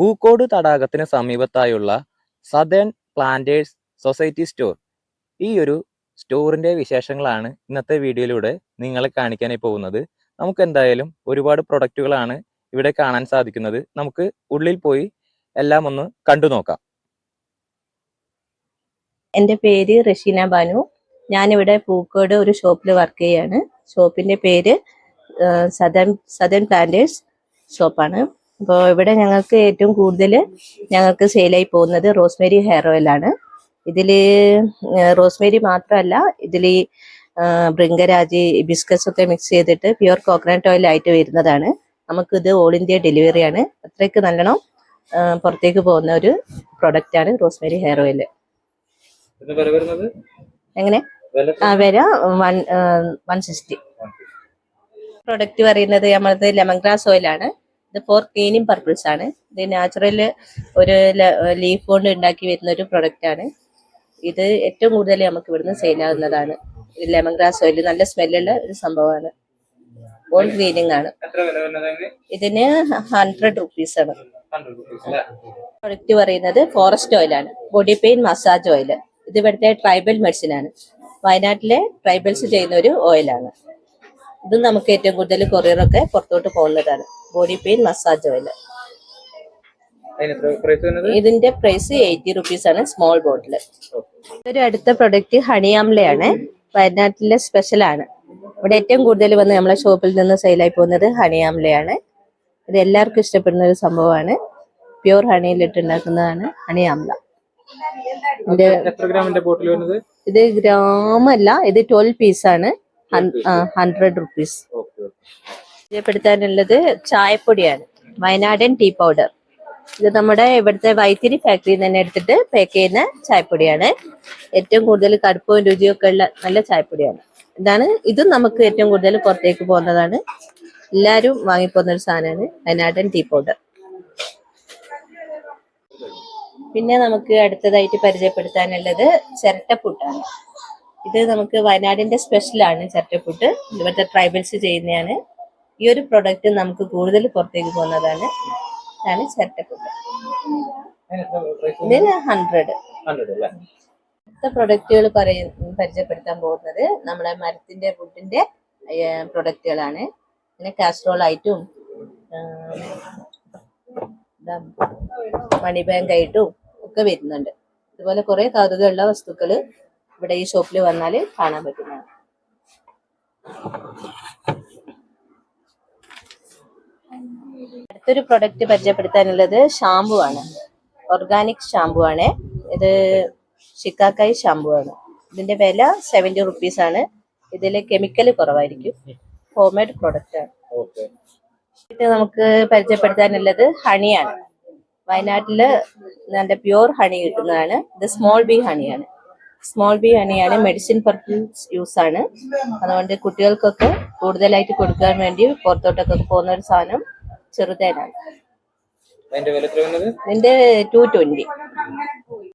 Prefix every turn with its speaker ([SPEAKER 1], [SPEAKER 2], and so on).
[SPEAKER 1] പൂക്കോട് തടാകത്തിന് സമീപത്തായുള്ള southern planters society store. ഈ ഒരു സ്റ്റോറിന്റെ വിശേഷങ്ങളാണ് ഇന്നത്തെ വീഡിയോയിലൂടെ നിങ്ങളെ കാണിക്കാനായി പോകുന്നത്. നമുക്ക് എന്തായാലും ഒരുപാട് പ്രൊഡക്റ്റുകളാണ് ഇവിടെ കാണാൻ സാധിക്കുന്നത്. നമുക്ക് ഉള്ളിൽ പോയി എല്ലാം ഒന്ന് കണ്ടു നോക്കാം.
[SPEAKER 2] എൻ്റെ പേര് റഷീന ബാനു. ഞാനിവിടെ പൂക്കോട് ഒരു ഷോപ്പിൽ വർക്ക് ചെയ്യാണ്. ഷോപ്പിന്റെ പേര് സദേൺ പ്ലാന്റേഴ്സ് ഷോപ്പാണ്. അപ്പോൾ ഇവിടെ ഞങ്ങൾക്ക് ഏറ്റവും കൂടുതൽ ഞങ്ങൾക്ക് സെയിലായി പോകുന്നത് റോസ്മേരി ഹെയർ ഓയിൽ ആണ്. ഇതിൽ റോസ്മേരി മാത്രമല്ല, ഇതിൽ ഭൃംഗരാജ്, ബിസ്കസ് ഒക്കെ മിക്സ് ചെയ്തിട്ട് പ്യുവർ കോക്കനട്ട് ഓയിൽ ആയിട്ട് വരുന്നതാണ്. നമുക്കിത് ഓൾ ഇന്ത്യ ഡെലിവറിയാണ്. അത്രയ്ക്ക് നല്ലോണം പുറത്തേക്ക് പോകുന്ന ഒരു പ്രൊഡക്റ്റ് ആണ് റോസ്മേരി ഹെയർ ഓയിൽ. എങ്ങനെ വില 160. പ്രൊഡക്റ്റ് പറയുന്നത് നമ്മളത് ലെമൺ ഗ്രാസ് ഓയിൽ ആണ്. ഇത് ഫോർ ക്ലീനിങ് പർപ്പിൾസ് ആണ്. ഇത് നാച്ചുറൽ ഒരു ലീഫ് കൊണ്ട് ഉണ്ടാക്കി വരുന്ന ഒരു പ്രൊഡക്റ്റ് ആണ്. ഇത് ഏറ്റവും കൂടുതൽ നമുക്ക് ഇവിടുന്ന് സെയിൽ ആകുന്നതാണ്. ലെമൺ ഗ്രാസ് ഓയിൽ നല്ല സ്മെല്ലുള്ള ഒരു സംഭവമാണ്. ഓൾ ക്ലീനിങ് ആണ്. ഇതിന് 100 rupees ആണ്. പ്രൊഡക്റ്റ് പറയുന്നത് ഫോറസ്റ്റ് ഓയിൽ ആണ്. Body pain massage oil. ഇത് ഇവിടുത്തെ ട്രൈബൽ മെഡിസിൻ ആണ്. വയനാട്ടിലെ ട്രൈബൽസ് ചെയ്യുന്ന ഒരു ഓയിലാണ്. ഇത് നമുക്ക് ഏറ്റവും കൂടുതൽ കൊറിയറൊക്കെ പുറത്തോട്ട് പോകുന്നതാണ്. Body pain massage oil. ഇതിന്റെ പ്രൈസ് 80 rupees ആണ്, സ്മോൾ ബോട്ടിൽ. ഒരു അടുത്ത പ്രൊഡക്റ്റ് ഹണി ആംലയാണ്. വയനാട്ടിലെ സ്പെഷ്യൽ ആണ്. ഇവിടെ ഏറ്റവും കൂടുതൽ വന്ന് നമ്മളെ ഷോപ്പിൽ നിന്ന് സെയിലായി പോകുന്നത് ഹണി ആംലയാണ്. ഇത് എല്ലാവർക്കും ഇഷ്ടപ്പെടുന്ന ഒരു സംഭവമാണ്. പ്യൂർ ഹണിയിലിട്ട് ഉണ്ടാക്കുന്നതാണ് ഹണി ആംല. ഇത് ഗ്രാമല്ല, ഇത് 12 പീസ് ആണ്. 100 rupees. പരിചയപ്പെടുത്താനുള്ളത് ചായപ്പൊടിയാണ്. വയനാടൻ ടീ പൗഡർ. ഇത് നമ്മുടെ ഇവിടുത്തെ വൈത്തിരി ഫാക്ടറിയിൽ നിന്ന് തന്നെ എടുത്തിട്ട് പാക്ക് ചെയ്യുന്ന ചായപ്പൊടിയാണ്. ഏറ്റവും കൂടുതൽ കടുപ്പവും രുചിയൊക്കെ ഉള്ള നല്ല ചായപ്പൊടിയാണ്. ഇതും നമുക്ക് ഏറ്റവും കൂടുതൽ പുറത്തേക്ക് പോകുന്നതാണ്. എല്ലാവരും വാങ്ങിപ്പോകുന്ന ഒരു സാധനമാണ് വയനാടൻ ടീ പൗഡർ. പിന്നെ നമുക്ക് അടുത്തതായിട്ട് പരിചയപ്പെടുത്താനുള്ളത് ചിരട്ടപ്പുട്ടാണ്. ഇത് നമുക്ക് വയനാടിന്റെ സ്പെഷ്യലാണ് ചിരട്ടപ്പുട്ട്. ഇവിടുത്തെ ട്രൈബൽസ് ചെയ്യുന്നതാണ്. ഈ ഒരു പ്രൊഡക്റ്റ് നമുക്ക് കൂടുതൽ പുറത്തേക്ക് പോകുന്നതാണ്. ഇതാണ് ചിരട്ടപ്പുട്ട്. ഇതിന് 100. അടുത്ത പ്രൊഡക്റ്റുകൾ പരിചയപ്പെടുത്താൻ പോകുന്നത് നമ്മുടെ മരത്തിന്റെ വുഡിന്റെ പ്രൊഡക്റ്റുകളാണ്. പിന്നെ കാസ്ട്രോൾ ആയിട്ടും മണി ബാങ്ക് ആയിട്ടും ഒക്കെ വരുന്നുണ്ട്. ഇതുപോലെ കുറെ കൗതുകമുള്ള വസ്തുക്കൾ ഇവിടെ ഈ ഷോപ്പിൽ വന്നാൽ കാണാൻ പറ്റുന്നതാണ്. അടുത്തൊരു പ്രൊഡക്റ്റ് പരിചയപ്പെടുത്താനുള്ളത് ഷാമ്പു ആണ്. ഓർഗാനിക് ഷാമ്പു ആണ്. ഇത് ഷിക്കാക്കായി ഷാമ്പു ആണ്. ഇതിന്റെ വില 70 rupees ആണ്. ഇതിൽ കെമിക്കൽ കുറവായിരിക്കും. ഹോംമെയ്ഡ് പ്രൊഡക്റ്റ് ആണ്. പിന്നെ നമുക്ക് പരിചയപ്പെടുത്താനുള്ളത് ഹണിയാണ്. വയനാട്ടില് നല്ല പ്യൂർ ഹണി കിട്ടുന്നതാണ്. ഇത് സ്മോൾ ബി ഹണിയാണ്. സ്മോൾ ബി ഹണിയാണ്. മെഡിസിൻ പർപ്പസ് യൂസ് ആണ്. അതുകൊണ്ട് കുട്ടികൾക്കൊക്കെ കൂടുതലായിട്ട് കൊടുക്കാൻ വേണ്ടി പുറത്തോട്ടൊക്കെ പോകുന്ന ഒരു സാധനം ചെറുതേനാണ്. ഇതിന്റെ 220.